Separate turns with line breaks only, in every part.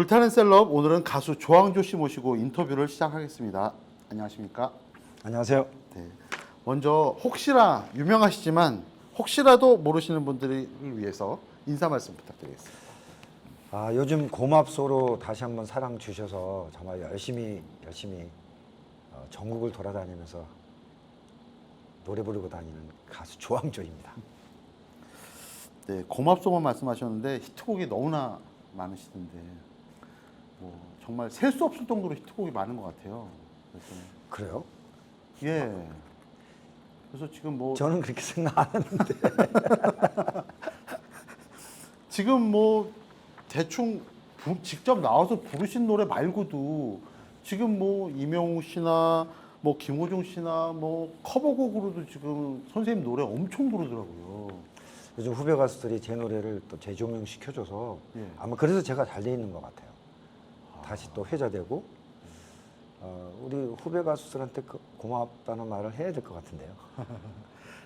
불타는 셀럽, 오늘은 가수 조항조 씨 모시고 인터뷰를 시작하겠습니다. 안녕하십니까?
안녕하세요.
네. 먼저 혹시나 유명하시지만 혹시라도 모르시는 분들을 위해서 인사 말씀 부탁드리겠습니다.
요즘 고맙소로 다시 한번 사랑 주셔서 정말 열심히 전국을 돌아다니면서 노래 부르고 다니는 가수 조항조입니다.
네, 고맙소만 말씀하셨는데 히트곡이 너무나 많으시던데 뭐 정말 셀 수 없을 정도로 히트곡이 많은 것 같아요. 그래서
그래요?
예. 그래서 지금 뭐
저는 그렇게 생각 안 하는데.
지금 뭐 대충 직접 나와서 부르신 노래 말고도 지금 뭐 이명웅 씨나 뭐 김호중 씨나 뭐 커버곡으로도 지금 선생님 노래 엄청 부르더라고요.
요즘 후배 가수들이 제 노래를 또 재조명 시켜줘서
예.
아마 그래서 제가 잘 돼 있는 것 같아요. 다시 또 회자되고 우리 후배 가수들한테 고맙다는 말을 해야 될 것 같은데요.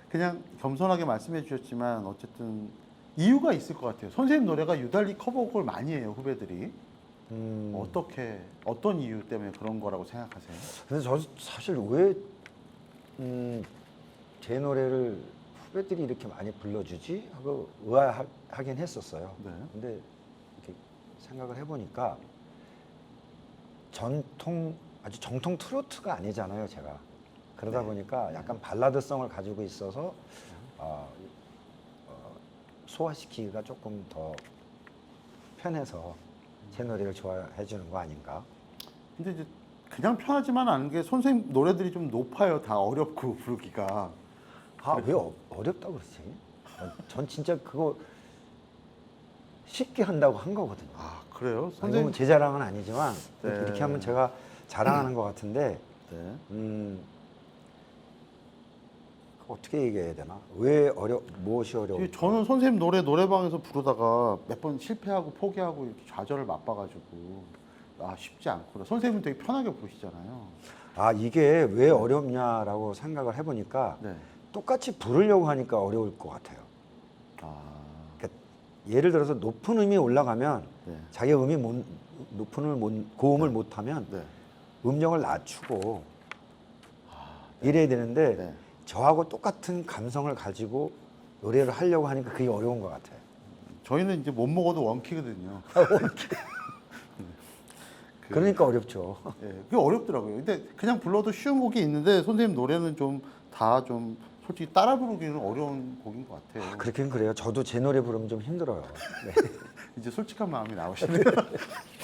그냥 겸손하게 말씀해 주셨지만 어쨌든 이유가 있을 것 같아요. 선생님 노래가 유달리 커버곡을 많이 해요, 후배들이. 어떤 이유 때문에 그런 거라고 생각하세요?
근데 저 사실 왜 제 노래를 후배들이 이렇게 많이 불러주지 하고 의아하긴 했었어요.
네.
근데 이렇게 생각을 해보니까 아주 정통 트로트가 아니잖아요, 제가. 그러다
네.
보니까 약간 발라드성을 가지고 있어서 소화시키기가 조금 더 편해서 제 노래를 좋아해 주는 거 아닌가.
근데 이제 그냥 편하지만 않은 게 선생님 노래들이 좀 높아요. 다 어렵고 부르기가.
왜 어렵다고 그러지? 전 진짜 그거 쉽게 한다고 한 거거든요.
아, 그래요?
이건 제 자랑은 아니지만
네.
이렇게 하면 제가 자랑하는 것 같은데
네.
어떻게 얘기해야 되나? 무엇이 어려워?
저는 선생님 노래방에서 부르다가 몇 번 실패하고 포기하고 이렇게 좌절을 맛봐가지고 쉽지 않구나. 선생님은 되게 편하게 부르시잖아요.
이게 왜 어렵냐라고 생각을 해보니까
네.
똑같이 부르려고 하니까 어려울 것 같아요.
아,
그러니까 예를 들어서 높은 음이 올라가면
네.
자기 음이 고음을 못하면
네.
음정을 낮추고 이래야 되는데
네.
저하고 똑같은 감성을 가지고 노래를 하려고 하니까 그게 어려운 것 같아요.
저희는 이제 못 먹어도 원키거든요.
그러니까 어렵죠.
예, 그게 어렵더라고요. 근데 그냥 불러도 쉬운 곡이 있는데 선생님 노래는 좀 솔직히 따라 부르기는 어려운 곡인 것 같아요.
그렇긴 그래요. 저도 제 노래 부르면 좀 힘들어요. 네.
이제 솔직한 마음이 나오시네요.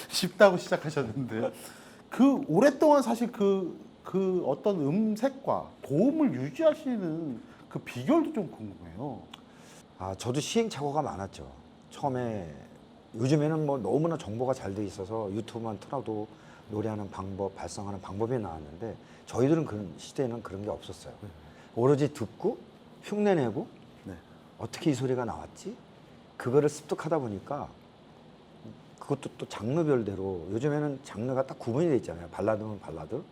쉽다고 시작하셨는데 오랫동안 사실 그 어떤 음색과 고음을 유지하시는 그 비결도 좀 궁금해요.
저도 시행착오가 많았죠. 처음에 요즘에는 뭐 너무나 정보가 잘 돼 있어서 유튜브만 틀어도 노래하는 방법, 발성하는 방법이 나왔는데 저희들은 그런 시대에는 그런 게 없었어요. 오로지 듣고 흉내내고
네.
어떻게 이 소리가 나왔지? 그거를 습득하다 보니까 그것도 또 장르별대로 요즘에는 장르가 딱 구분이 돼 있잖아요. 발라드면 발라드,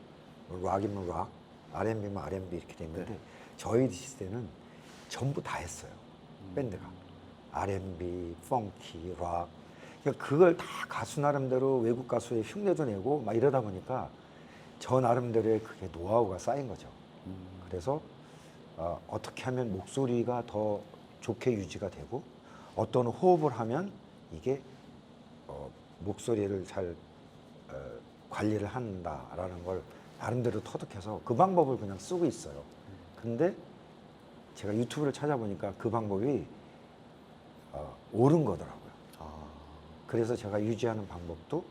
락이면 락, R&B면 R&B 이렇게 돼 있는데 저희 시대는 전부 다 했어요. 밴드가 R&B, 펑키, 락. 그러니까 그걸 다 가수 나름대로 외국 가수의 흉내도 내고 막 이러다 보니까 저 나름대로의 그게 노하우가 쌓인 거죠. 그래서 어떻게 하면 목소리가 더 좋게 유지가 되고 어떤 호흡을 하면 이게 목소리를 잘 관리를 한다라는 걸 나름대로 터득해서 그 방법을 그냥 쓰고 있어요. 근데 제가 유튜브를 찾아보니까 그 방법이 옳은 거더라고요. 그래서 제가 유지하는 방법도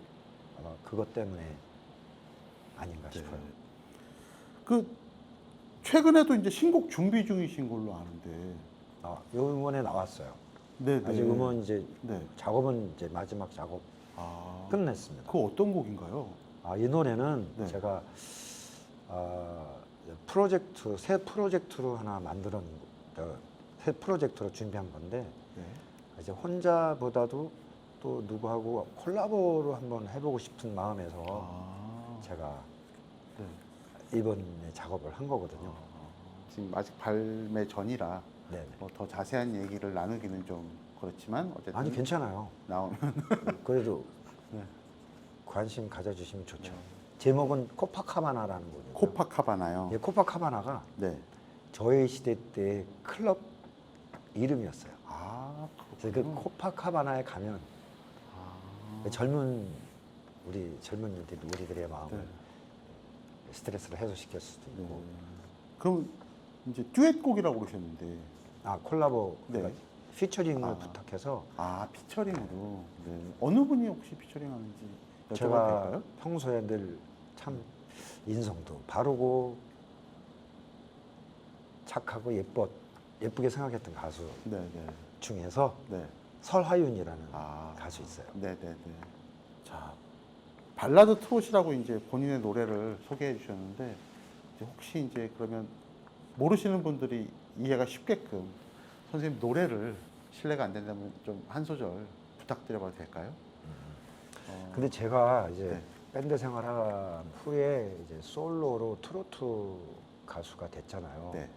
그것 때문에 아닌가 싶어요.
최근에도 이제 신곡 준비 중이신 걸로 아는데.
이번에 나왔어요.
네,
아직 음원 이제
네.
작업은 이제 마지막 작업 끝냈습니다.
그 어떤 곡인가요?
이 노래는
네.
제가 새 프로젝트로 하나 새 프로젝트로 준비한 건데
네.
이제 혼자보다도 또 누구하고 콜라보로 한번 해보고 싶은 마음에서 제가 이번에 작업을 한 거거든요.
지금 아직 발매 전이라
네.
더 자세한 얘기를 나누기는 좀 그렇지만 어쨌든
아니 괜찮아요.
나오면
그래도
네.
관심 가져주시면 좋죠. 제목은 코파카바나라는 곡이에요.
코파카바나요.
예, 코파카바나가
네.
저희 시대 때 클럽 이름이었어요.
아,
그래서 그
그렇군요.
코파카바나에 가면
아,
젊은 우리 젊은이들 우리들의 마음을
네.
스트레스를 해소시킬 수도 있고
네. 그럼 이제 듀엣곡이라고 그러셨는데,
아 콜라보
네.
그러니까 피처링을
아.
부탁해서
아 피처링으로. 네. 어느 분이 혹시 피처링하는지 여쭤봐도
제가
될까요?
평소에 늘 참 인성도 바르고 착하고 예쁘게 생각했던 가수
네, 네,
중에서
네.
설하윤이라는
아,
가수 있어요.
네, 네, 네. 자, 발라드 트롯이라고 이제 본인의 노래를 소개해 주셨는데, 이제 혹시 이제 그러면 모르시는 분들이 이해가 쉽게끔 선생님 노래를 실례가 안 된다면 좀 한 소절 부탁드려봐도 될까요?
근데 제가 이제
네.
밴드 생활한 후에 이제 솔로로 트로트 가수가 됐잖아요.
네.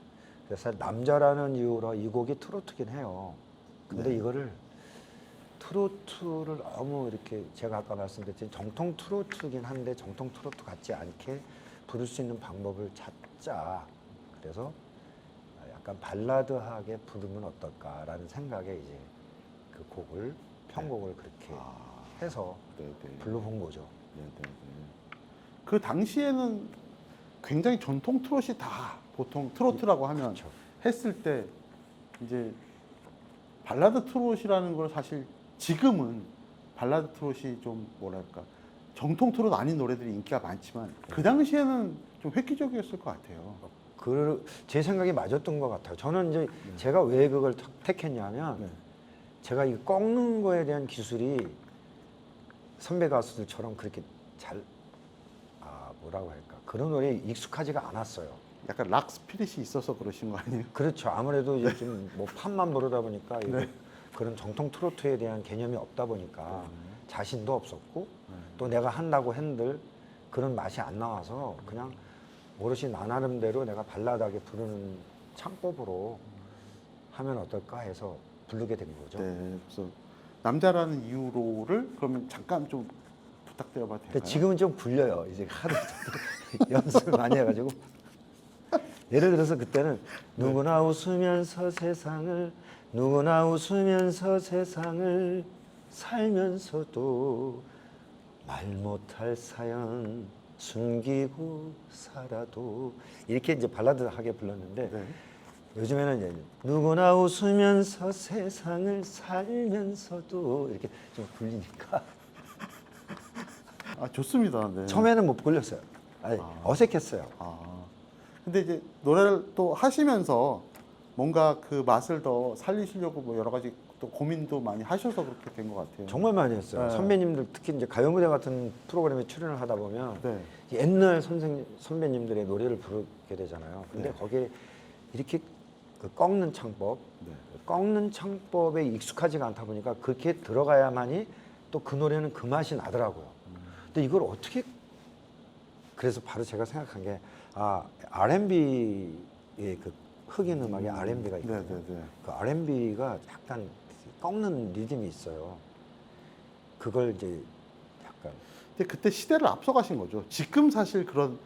그래서 사실 남자라는 이유로 이 곡이 트로트긴 해요. 근데
네.
이거를 트로트를 너무 이렇게 제가 아까 말씀드렸듯이 정통 트로트긴 한데 정통 트로트 같지 않게 부를 수 있는 방법을 찾자. 그래서 약간 발라드하게 부르면 어떨까라는 생각에 이제 그 곡을 편곡을 그렇게
아,
해서
네, 네.
불러본 거죠.
네, 네, 네. 그 당시에는 굉장히 전통 트롯이 다 보통 트로트라고 하면
그렇죠.
했을 때 이제 발라드 트롯이라는 걸 사실 지금은 발라드 트롯이 좀 뭐랄까 정통 트롯 아닌 노래들이 인기가 많지만 그 당시에는 좀 획기적이었을 것 같아요.
제 생각이 맞았던 것 같아요. 저는 이제 제가 왜 그걸 택했냐면
네.
제가 이 꺾는 거에 대한 기술이 선배 가수들처럼 그렇게 잘 뭐라고 할까 그런 노래에 익숙하지가 않았어요.
약간 락 스피릿이 있어서 그러신 거 아니에요?
그렇죠. 아무래도 이제 좀 뭐 팝만 부르다 보니까 이거
네.
그런 정통 트로트에 대한 개념이 없다 보니까 자신도 없었고
네.
또 내가 한다고 한들 그런 맛이 안 나와서 그냥 오롯이 나 나름대로 내가 발라드하게 부르는 창법으로 하면 어떨까 해서 부르게 된 거죠.
네. 그래서 남자라는 이유로를 그러면 잠깐 좀 부탁드려봐도
근데
될까요?
지금은 좀 굴려요. 이제 하도 연습을 많이 해가지고. 예를 들어서 그때는 누구나 웃으면서 세상을 살면서도 말 못할 사연 숨기고 살아도 이렇게 이제 발라드하게 불렀는데
네.
요즘에는 이제 누구나 웃으면서 세상을 살면서도 이렇게 좀 굴리니까
아 좋습니다. 네.
처음에는 못 굴렸어요. 어색했어요.
아, 근데 이제 노래를 또 하시면서 뭔가 그 맛을 더 살리시려고 뭐 여러 가지 또 고민도 많이 하셔서 그렇게 된 것 같아요.
정말 많이 했어요.
네.
선배님들 특히 이제 가요무대 같은 프로그램에 출연을 하다 보면
네.
옛날 선배님들의 노래를 부르게 되잖아요. 근데
네.
거기에 이렇게 그 꺾는 창법,
네.
꺾는 창법에 익숙하지가 않다 보니까 그렇게 들어가야만이 또 그 노래는 그 맛이 나더라고요. 근데 이걸 어떻게 그래서 바로 제가 생각한 게 R&B의 그 흑인 음악에 R&B가 있거든요.
네, 네, 네.
그 R&B가 약간 꺾는 리듬이 있어요. 그걸 이제 약간
근데 그때 시대를 앞서가신 거죠. 지금 사실 그런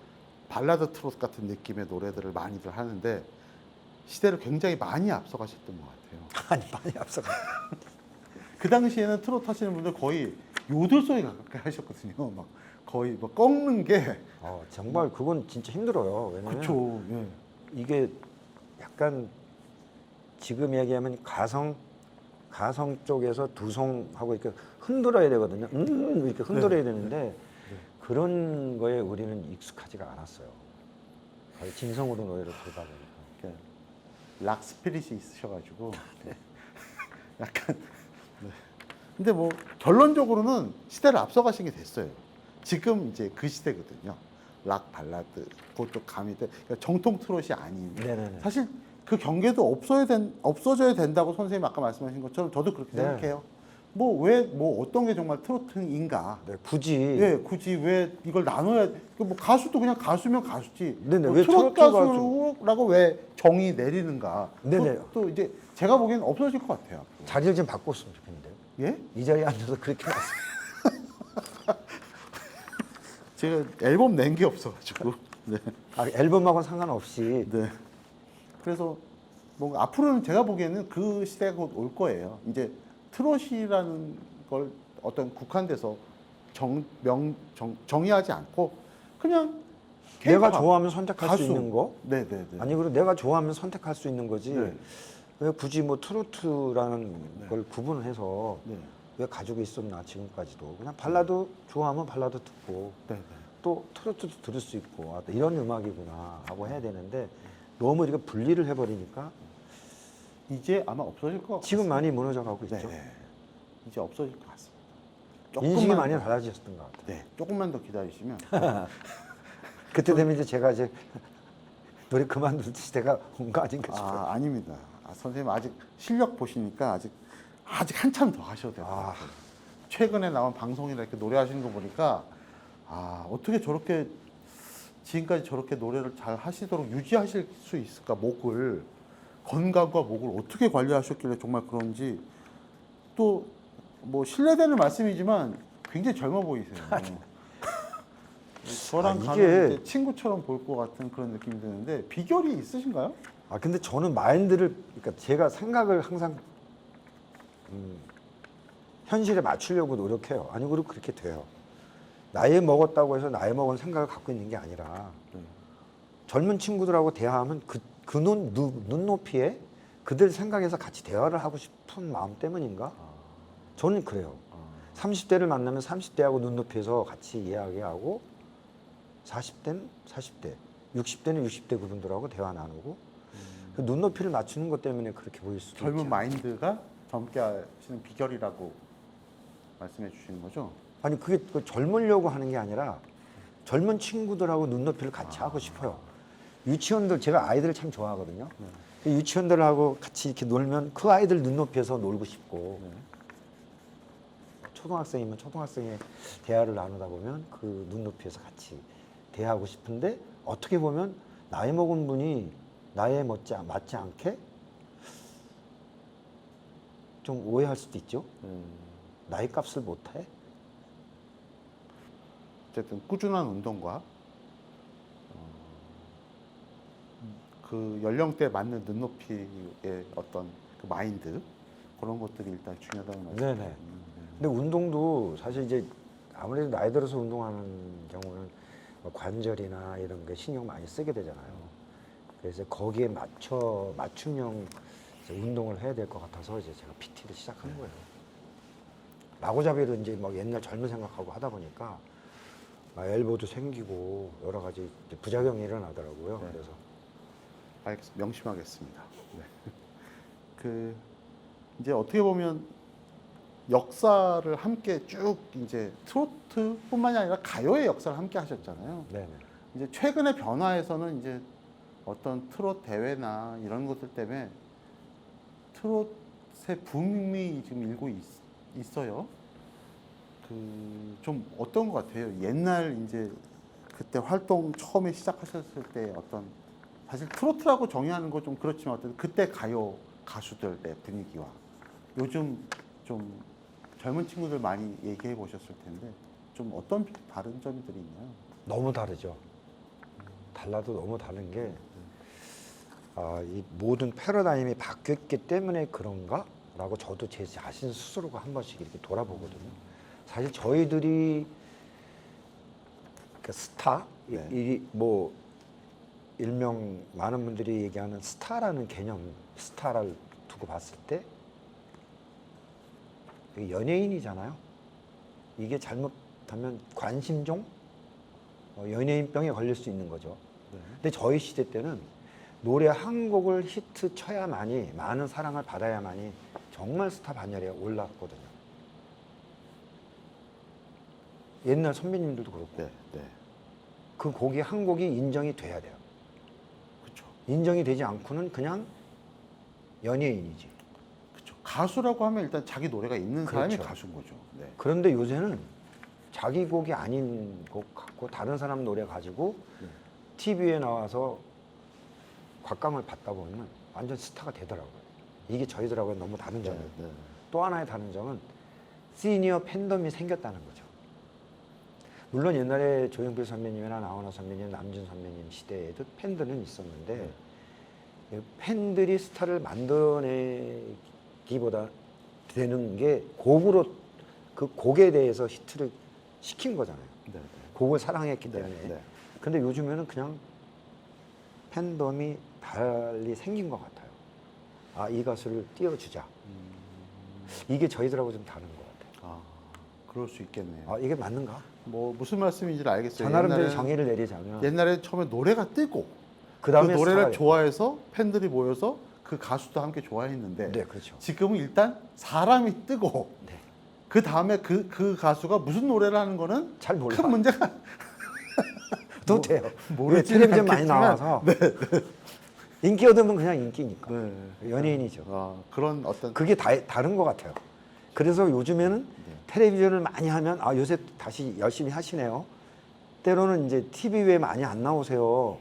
발라드 트롯 같은 느낌의 노래들을 많이들 하는데 시대를 굉장히 많이 앞서가셨던 것 같아요.
아니 많이 앞서가.
그 당시에는 트롯 하시는 분들 거의 요들 소리 가깝게 하셨거든요. 막 거의 뭐 꺾는 게
정말 그건 진짜 힘들어요. 왜냐면
그렇죠. 예.
이게 약간 지금 얘기하면 가성 쪽에서 두성하고 이렇게 흔들어야 되거든요. 이렇게 흔들어야 되는데 그런 거에 우리는 익숙하지가 않았어요. 거의 진성으로 노래를 부르다 보니까.
이렇게 락 스피릿이 있으셔가지고 네. 약간 네. 근데 뭐 결론적으로는 시대를 앞서가신 게 됐어요. 지금 이제 그 시대거든요. 락 발라드 그것도 가미돼 그러니까 정통 트롯이 아닌
네네네.
사실 그 경계도 없어져야 된다고 선생님 아까 말씀하신 것처럼 저도 그렇게
네.
생각해요. 뭐 어떤 게 정말 트로트인가?
네, 굳이
예, 굳이 왜 이걸 나눠야? 뭐 가수도 그냥 가수면 가수지.
네네,
뭐
왜
트로트
트로트
가수라고 왜 정의 내리는가?
네네.
또 이제 제가 보기엔 없어질 것 같아요.
자리를 좀 바꿨으면 좋겠는데요.
예?
이 자리에 앉아서 그렇게 말씀.
제가 앨범 낸 게 없어가지고. 네.
아, 앨범하고는 상관없이
네. 그래서 뭐 앞으로는 제가 보기에는 그 시대가 곧 올 거예요. 이제 트롯이라는 걸 어떤 국한돼서 정의하지 않고 그냥
내가
K-pop,
좋아하면 선택할
가수.
수 있는 거.
네네네.
아니 그리고 내가 좋아하면 선택할 수 있는 거지.
네.
왜 굳이 뭐 트로트라는 걸 구분해서
네.
왜 가지고 있었나 지금까지도. 그냥 발라드 좋아하면 발라드 듣고
네네.
또 트로트도 들을 수 있고 아, 또 이런 음악이구나 하고 해야 되는데 너무 우리가 분리를 해버리니까
이제 아마 없어질 것 같아요.
지금 많이 무너져 가고 있죠.
네. 이제 없어질 것 같습니다.
인식이
조금만
많이
더-
달라졌던 것 같아요.
네. 조금만 더 기다리시면
그때 되면 이제 제가 이제 노래 그만둘 시대가 온 거 아닌가 싶어요.
아, 아닙니다. 선생님 아직 실력 보시니까 아직 한참 더 하셔도 돼요.
아.
최근에 나온 방송이나 이렇게 노래하시는 거 보니까 어떻게 저렇게 지금까지 저렇게 노래를 잘 하시도록 유지하실 수 있을까? 목을 건강과 목을 어떻게 관리하셨길래 정말 그런지 또 뭐 신뢰되는 말씀이지만 굉장히 젊어 보이세요. 저랑
이게-
가면 이제 친구처럼 볼 것 같은 그런 느낌이 드는데 비결이 있으신가요?
아 근데 저는 마인드를 그러니까 제가 생각을 항상 현실에 맞추려고 노력해요. 아니 그리고 그렇게 돼요. 나이 먹었다고 해서 나이 먹은 생각을 갖고 있는 게 아니라 젊은 친구들하고 대화하면 그 눈높이에 그들 생각에서 같이 대화를 하고 싶은 마음 때문인가? 저는 그래요. 30대를 만나면 30대하고 눈높이에서 같이 이야기하고 40대는 40대, 60대는 60대 그분들하고 대화 나누고 그 눈높이를 맞추는 것 때문에 그렇게 보일 수도
젊은
있죠.
마인드가 젊게 하시는 비결이라고 말씀해 주시는 거죠?
아니 그게 그 젊으려고 하는 게 아니라 젊은 친구들하고 눈높이를 같이 하고 싶어요. 유치원들 제가 아이들을 참 좋아하거든요. 그 유치원들하고 같이 이렇게 놀면 그 아이들 눈높이에서 놀고 싶고 초등학생이면 초등학생의 대화를 나누다 보면 그 눈높이에서 같이 대화하고 싶은데 어떻게 보면 나이 먹은 분이 나이에 맞지 않게 좀 오해할 수도 있죠. 나이 값을 못해?
어쨌든 꾸준한 운동과 그 연령대에 맞는 눈높이의 어떤 그 마인드 그런 것들이 일단 중요하다는 말씀.
네네. 근데 운동도 사실 이제 아무래도 나이 들어서 운동하는 경우는 뭐 관절이나 이런 게 신경 많이 쓰게 되잖아요. 그래서 거기에 맞춤형 이제 운동을 해야 될 것 같아서 이제 제가 PT를 시작한 거예요. 마구잡이로 이제 막 옛날 젊은 생각하고 하다 보니까 막 엘보도 생기고 여러 가지 이제 부작용이 일어나더라고요.
네.
그래서
명심하겠습니다. 네. 그 이제 어떻게 보면 역사를 함께 쭉 이제 트로트뿐만이 아니라 가요의 역사를 함께 하셨잖아요.
네네.
이제 최근의 변화에서는 이제 어떤 트롯 대회나 이런 것들 때문에 트롯의 붐이 지금 일고 있어요. 그 좀 어떤 것 같아요? 옛날 이제 그때 활동 처음에 시작하셨을 때 어떤 사실 트로트라고 정의하는 거 좀 그렇지만 어떤 그때 가요 가수들의 분위기와 요즘 좀 젊은 친구들 많이 얘기해 보셨을 텐데 좀 어떤 다른 점들이 있나요?
너무 다르죠. 달라도 너무 다른 게, 이 모든 패러다임이 바뀌었기 때문에 그런가? 라고 저도 제 자신 스스로가 한 번씩 이렇게 돌아보거든요. 사실 저희들이 그 스타,
네.
뭐 일명 많은 분들이 얘기하는 스타라는 개념, 스타를 두고 봤을 때 이게 연예인이잖아요. 이게 잘못하면 관심종, 연예인병에 걸릴 수 있는 거죠.
네.
근데 저희 시대 때는 노래 한 곡을 히트 쳐야만이, 많은 사랑을 받아야만이 정말 스타 반열에 올랐거든요. 옛날 선배님들도 그렇고
네, 네,
그 곡이 한 곡이 인정이 돼야 돼요.
그렇죠,
인정이 되지 않고는 그냥 연예인이지.
그렇죠. 가수라고 하면 일단 자기 노래가 있는 사람이
그렇죠.
가수인 거죠. 네.
그런데 요새는 자기 곡이 아닌 곡 갖고 다른 사람 노래 가지고 TV에 나와서 곽감을 받다 보면 완전 스타가 되더라고요. 이게 저희들하고는 너무 다른 점이에요.
네.
또 하나의 다른 점은 시니어 팬덤이 생겼다는 거죠. 물론 옛날에 조용필 선배님이나 나훈아 선배님, 남준 선배님 시대에도 팬들은 있었는데 팬들이 스타를 만들어내기보다 되는 게 곡으로 그 곡에 대해서 히트를 시킨 거잖아요.
네.
곡을 사랑했기
네.
때문에.
네.
근데 요즘에는 그냥 팬덤이 달리 생긴 것 같아요. 아, 이 가수를 띄워주자. 이게 저희들하고 좀 다른 것 같아요.
아, 그럴 수 있겠네요.
아, 이게 맞는가?
뭐 무슨 말씀인지를 알겠어요.
저 나름대로
옛날에는-
정의를 내리자면
옛날에 처음에 노래가 뜨고 그
그다음에
노래를
스타가
좋아해서 팬들이 모여서 그 가수도 함께 좋아했는데
네, 그렇죠.
지금은 일단 사람이 뜨고
네.
그 다음에 그 가수가 무슨 노래를 하는 거는
잘 몰라.
큰 문제가
또 돼요. 왜
모르지는
텔레비전 많이
않겠지만,
나와서 인기 얻으면 그냥 인기니까.
네.
연예인이죠.
그런 어떤
그게 다른 것 같아요. 그래서 요즘에는 텔레비전을 많이 하면 아 요새 다시 열심히 하시네요. 때로는 이제 TV 왜 많이 안 나오세요.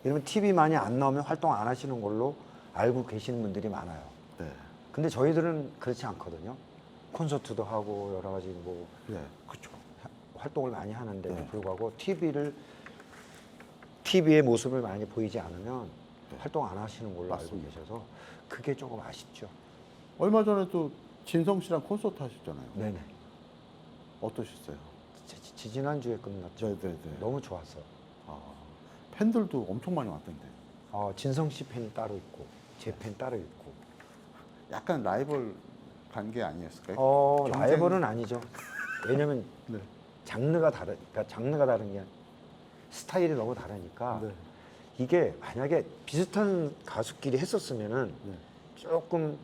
이러면 TV 많이 안 나오면 활동 안 하시는 걸로 알고 계시는 분들이 많아요.
네.
근데 저희들은 그렇지 않거든요. 콘서트도 하고 여러 가지 뭐
네, 그렇죠.
활동을 많이 하는데도
네.
불구하고 TV의 모습을 많이 보이지 않으면
네.
활동 안 하시는 걸로 알고
맞습니다.
계셔서 그게 조금 아쉽죠.
얼마 전에 또 진성 씨랑 콘서트 하셨잖아요.
네네.
어떠셨어요?
지난주에 끝났죠.
네네네.
너무 좋았어요.
팬들도 엄청 많이 왔던데.
진성 씨 팬이 따로 있고 제 팬 따로 있고.
약간 라이벌 관계 아니었을까요? 경쟁-
라이벌은 아니죠. 왜냐면
네.
그러니까 장르가 다른 게 스타일이 너무 다르니까
네.
이게 만약에 비슷한 가수끼리 했었으면은
네.
조금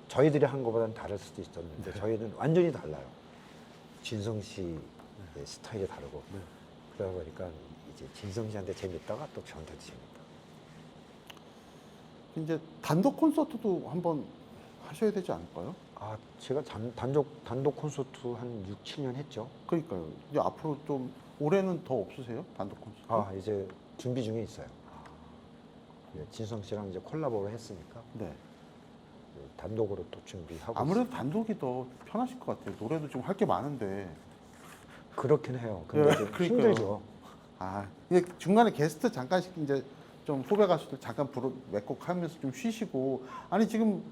저희들이 한 것보다는 다를 수도 있었는데 저희는 완전히 달라요. 진성 씨의 스타일이 다르고
네.
그러다 보니까 이제 진성 씨한테 재밌다가 또 저한테도 재밌다.
이제 단독 콘서트도 한번 하셔야 되지 않을까요?
제가 단독 콘서트 한 6, 7년 했죠.
그러니까요. 이제 앞으로 좀 올해는 더 없으세요? 단독 콘서트?
이제 준비 중에 있어요. 진성 씨랑 이제 콜라보를 했으니까
네.
단독으로 또 준비하고
아무래도 단독이 더 편하실 것 같아요. 노래도 좀 할 게 많은데.
그렇긴 해요. 근데 좀
그러니까요.
힘들죠.
이게 중간에 게스트 잠깐씩 이제 좀 후배 가수들 잠깐 몇 곡 하면서 좀 쉬시고. 아니, 지금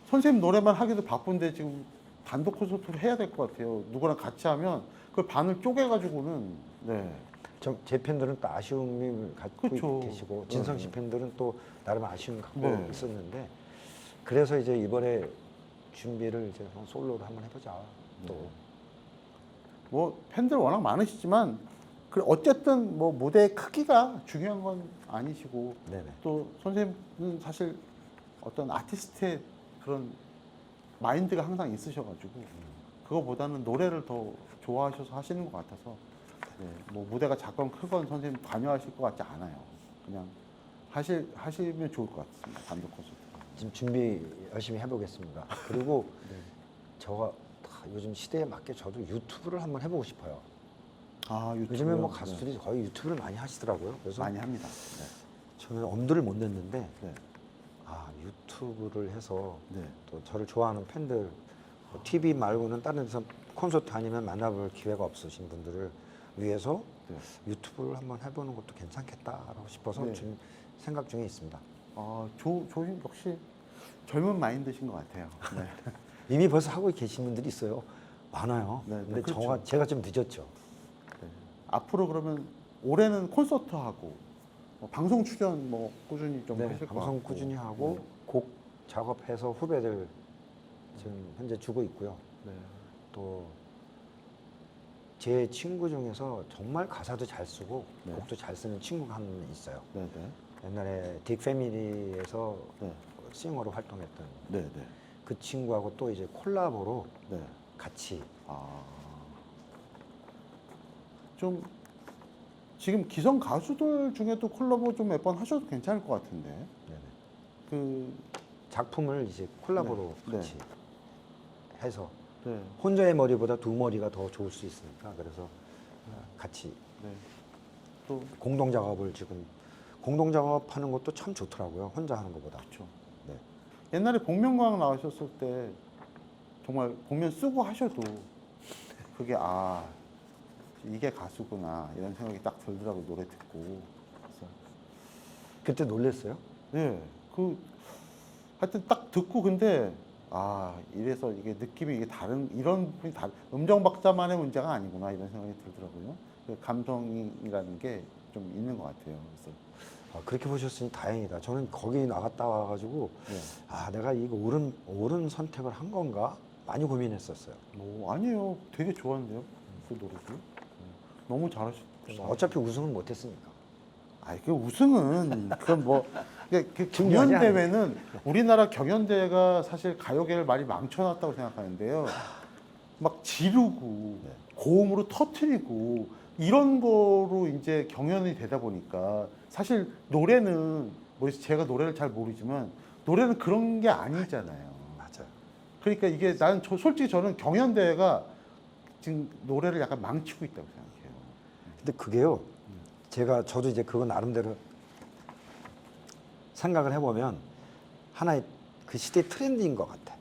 선생님 노래만 하기도 바쁜데 지금 단독 콘서트를 해야 될 것 같아요. 누구랑 같이 하면 그걸 반을 쪼개가지고는. 네.
제 팬들은 또 아쉬움을 갖고
그쵸.
계시고 진성 씨 팬들은 또 나름 아쉬움 갖고
네.
있었는데 그래서 이제 이번에 준비를 이제 솔로로 한번 해보자. 또
뭐 팬들 워낙 많으시지만 어쨌든 뭐 무대의 크기가 중요한 건 아니시고
네네.
또 선생님은 사실 어떤 아티스트의 그런 마인드가 항상 있으셔가지고 그거보다는 노래를 더 좋아하셔서 하시는 것 같아서 뭐 무대가 작건 크건 선생님 관여하실 것 같지 않아요. 그냥 하시면 좋을 것 같습니다. 단독 콘서트.
지금 준비 열심히 해보겠습니다. 그리고 저가 요즘 시대에 맞게 저도 유튜브를 한번 해보고 싶어요.
유튜브.
요즘에 뭐 가수들이 거의 유튜브를 많이 하시더라고요. 그래서
많이 합니다.
저는 엄두를 못 냈는데
네.
유튜브를 해서
네.
또 저를 좋아하는 팬들 TV 말고는 다른 데서 콘서트 아니면 만나볼 기회가 없으신 분들을 위해서
네.
유튜브를 한번 해보는 것도 괜찮겠다라고 싶어서
네.
지금 생각 중에 있습니다.
조인 역시 젊은 마인드신 것 같아요. 네.
이미 벌써 하고 계신 분들이 있어요. 많아요.
네, 네,
근데
그렇죠.
제가 좀 늦었죠.
네. 앞으로 그러면 올해는 콘서트 하고 방송 출연 뭐 꾸준히 좀 하실 것 같고.
방송 꾸준히 하고 곡 작업해서 후배들 지금 현재 주고 있고요.
네.
또 제 친구 중에서 정말 가사도 잘 쓰고
네.
곡도 잘 쓰는 친구가 한 분 있어요.
네, 네.
옛날에 딕 패밀리에서
네.
싱어로 활동했던
네, 네.
그 친구하고 또 이제 콜라보로
네.
같이
좀 지금 기성 가수들 중에도 콜라보 좀 몇 번 하셔도 괜찮을 것 같은데.
네네.
그
작품을 이제 콜라보로
네.
같이 해서
네.
혼자의 머리보다 두 머리가 더 좋을 수 있으니까 그래서 같이
네. 또
공동 작업을 지금 공동 작업하는 것도 참 좋더라고요. 혼자 하는 것보다.
그렇죠.
네.
옛날에 복면가왕 나오셨을 때 정말 복면 쓰고 하셔도 그게 이게 가수구나 이런 생각이 딱 들더라고 노래 듣고. 그래서
그때 놀랬어요?
네, 하여튼 딱 듣고 근데 이래서 이게 느낌이 이게 다른 이런 부분이 음정 박자만의 문제가 아니구나 이런 생각이 들더라고요. 그 감성이라는 게 좀 있는 것 같아요. 그래서
그렇게 보셨으니 다행이다. 저는 거기 나갔다 와가지고
네.
내가 이거 옳은 선택을 한 건가 많이 고민했었어요.
아니에요. 되게 좋아하는데요. 그 노래도 너무 잘하셨어요.
어차피 우승은 못했으니까.
그 우승은 그건 뭐 그
중요하지
경연 대회는 우리나라 경연 대회가 사실 가요계를 많이 망쳐놨다고 생각하는데요. 막 지르고 고음으로 터트리고 이런 거로 이제 경연이 되다 보니까 사실 노래는 뭐 제가 노래를 잘 모르지만 노래는 그런 게 아니잖아요.
맞아요.
그러니까 이게 솔직히 저는 경연 대회가 지금 노래를 약간 망치고 있다고 생각해요.
근데 그게요. 저도 이제 그거 나름대로 생각을 해보면 하나의 그 시대의 트렌드인 것 같아.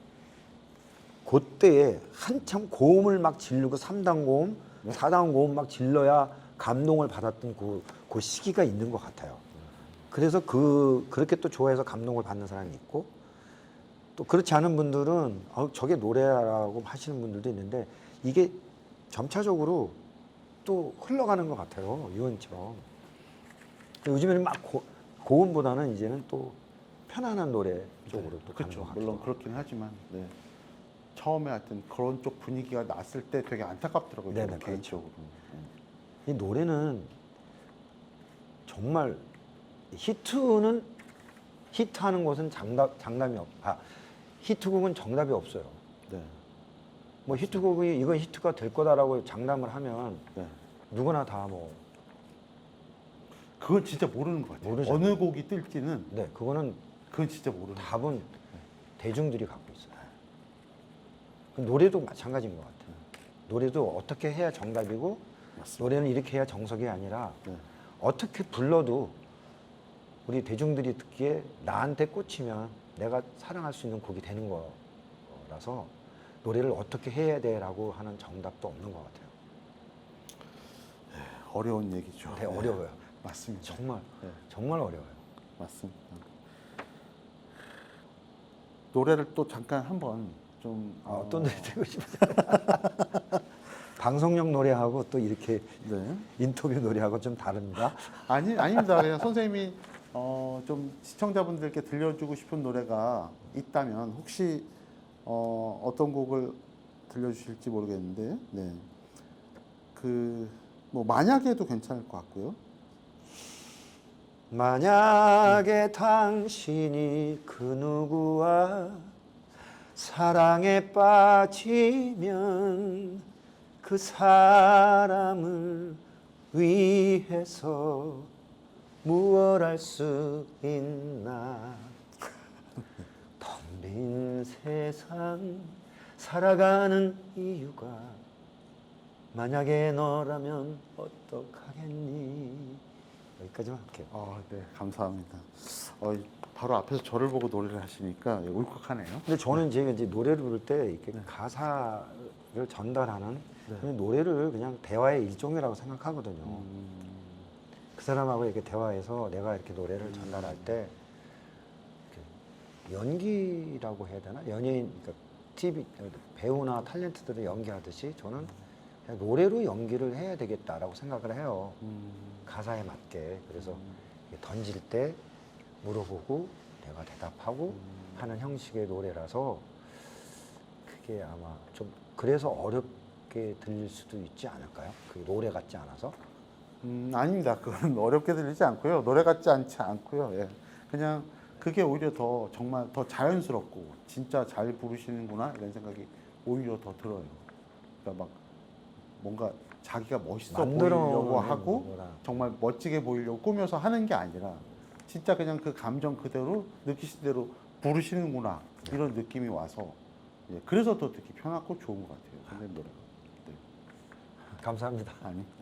그때에 한참 고음을 막 지르고 3단 고음, 4단 고음 막 질러야 감동을 받았던 그 시기가 있는 것 같아요. 그래서 그렇게 또 좋아해서 감동을 받는 사람이 있고 또 그렇지 않은 분들은 저게 노래라고 하시는 분들도 있는데 이게 점차적으로 또 흘러가는 것 같아요. 유언처럼. 요즘에는 막 고음보다는 이제는 또 편안한 노래 쪽으로 또 가는
그렇죠.
것 같아요.
물론 그렇긴 하지만 처음에 하여튼 그런 쪽 분위기가 났을 때 되게 안타깝더라고요.
네네,
저는 개인적으로.
이 노래는 정말 히트하는 것은 장담이 히트곡은 정답이 없어요.
네.
뭐 히트곡이 이건 히트가 될 거다라고 장담을 하면
네.
누구나 다 뭐
그건 진짜 모르는 것 같아요.
모르죠.
어느 곡이 뜰지는
그거는
그건 진짜 모르는 것 같아요.
답은 대중들이 갖고 있어요. 그 노래도 마찬가지인 것 같아요. 노래도 어떻게 해야 정답이고
맞습니다.
노래는 이렇게 해야 정석이 아니라
네.
어떻게 불러도 우리 대중들이 듣기에 나한테 꽂히면 내가 사랑할 수 있는 곡이 되는 거라서 노래를 어떻게 해야 돼라고 하는 정답도 없는 것 같아요.
어려운 얘기죠.
되게 어려워요.
맞습니다.
정말
네.
정말 어려워요.
맞습니다. 노래를 또 잠깐 한번 좀
어떤 노래 듣고 싶어요? 방송용 노래하고 또 이렇게
네.
인터뷰 노래하고 좀 다릅니다.
아닙니다. 그냥 선생님이 좀 시청자분들께 들려주고 싶은 노래가 있다면 혹시 어떤 곡을 들려주실지 모르겠는데, 네. 뭐 만약에도 괜찮을 것 같고요.
만약에 당신이 그 누구와 사랑에 빠지면 그 사람을 위해서 무얼 할 수 있나. 텅 빈 세상 살아가는 이유가 만약에 너라면 어떡하겠니. 여기까지만 할게요.
네, 감사합니다. 바로 앞에서 저를 보고 노래를 하시니까 울컥하네요.
근데 저는 제가 이제 노래를 부를 때 이렇게 가사를 전달하는 그냥 노래를 그냥 대화의 일종이라고 생각하거든요. 그 사람하고 이렇게 대화해서 내가 이렇게 노래를 전달할 때 이렇게 연기라고 해야 되나? 연예인, 그러니까 TV 배우나 탤런트들을 연기하듯이 저는 그냥 노래로 연기를 해야 되겠다라고 생각을 해요. 가사에 맞게. 그래서 이렇게 던질 때 물어보고 내가 대답하고 하는 형식의 노래라서 그게 아마 좀 그래서 어렵게 들릴 수도 있지 않을까요? 그게 노래 같지 않아서?
아닙니다. 그건 어렵게 들리지 않고요. 노래 같지 않지 않고요. 예. 그냥 그게 오히려 더 정말 더 자연스럽고 진짜 잘 부르시는구나 이런 생각이 오히려 더 들어요. 그러니까 막 뭔가 자기가 멋있어 보이려고 하고
거라.
정말 멋지게 보이려고 꾸며서 하는 게 아니라 진짜 그냥 그 감정 그대로 느끼신 대로 부르시는구나 이런 느낌이 와서 그래서 더 듣기 편하고 좋은 것 같아요. 선생님 노래가. 네.
감사합니다.
아닙니다.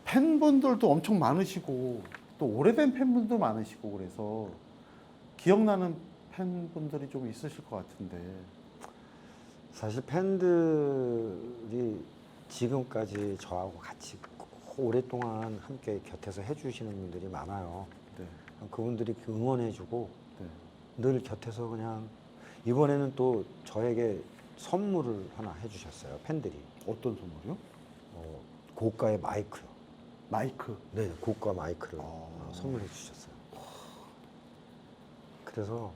팬분들도 엄청 많으시고 또 오래된 팬분도 많으시고 그래서 기억나는 팬분들이 좀 있으실 것 같은데
사실 팬들이 지금까지 저하고 같이 오랫동안 함께 곁에서 해주시는 분들이 많아요.
네.
그분들이 응원해주고
네.
늘 곁에서 그냥 이번에는 또 저에게 선물을 하나 해주셨어요. 팬들이
어떤 선물이요?
고가의 마이크요.
마이크.
네, 고가 마이크를
아.
선물해 주셨어요. 그래서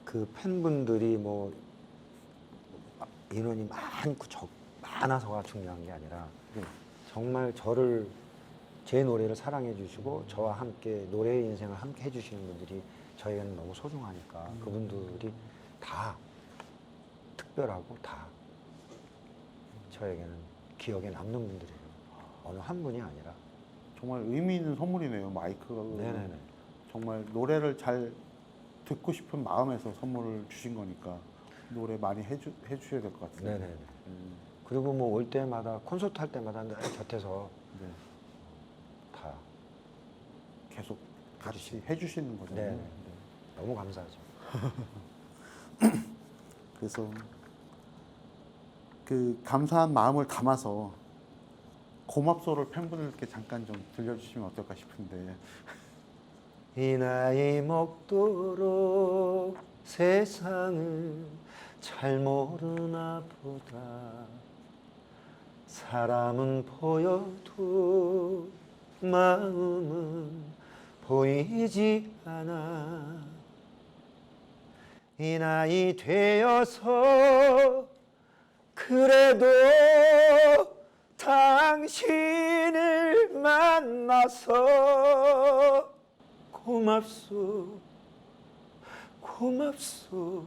그 팬분들이 뭐 인원이 많고 많아서가 중요한 게 아니라
네.
정말 제 노래를 사랑해 주시고 저와 함께 노래의 인생을 함께 해주시는 분들이 저에게는 너무 소중하니까 그분들이 다 특별하고 다 저에게는 기억에 남는 분들이에요. 어느 한 분이 아니라.
정말 의미 있는 선물이네요. 마이크가.
네네네.
정말 노래를 잘 듣고 싶은 마음에서 선물을 주신 거니까 노래 많이 해주셔야 될 것 같습니다.
네네네. 그리고 뭐 올 때마다 콘서트 할 때마다 늘 곁에서
네.
다
계속 같이 해주시는 거잖아요.
네. 너무 감사하죠.
그래서 그 감사한 마음을 담아서 고맙소를 팬분들께 잠깐 좀 들려주시면 어떨까 싶은데.
이 나이 먹도록 세상을 잘 모르나 보다. 사람은 보여도 마음은 보이지 않아. 이 나이 되어서 그래도 당신을 만나서 고맙소 고맙소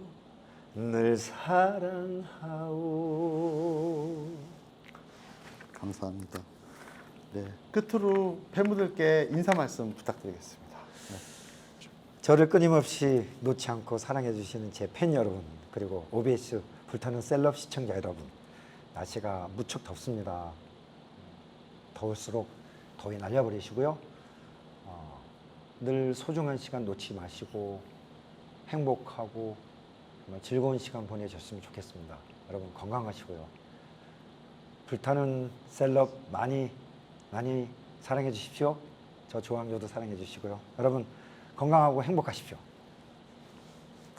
늘 사랑하오.
감사합니다. 네. 끝으로 팬분들께 인사 말씀 부탁드리겠습니다. 네.
저를 끊임없이 놓지 않고 사랑해 주시는 제 팬 여러분, 그리고 OBS 불타는 셀럽 시청자 여러분, 날씨가 무척 덥습니다. 더울수록 더위 날려버리시고요. 늘 소중한 시간 놓지 마시고 행복하고 정말 즐거운 시간 보내셨으면 좋겠습니다. 여러분 건강하시고요. 불타는 셀럽 많이 사랑해 주십시오. 저 조항조도 사랑해 주시고요. 여러분 건강하고 행복하십시오.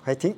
화이팅!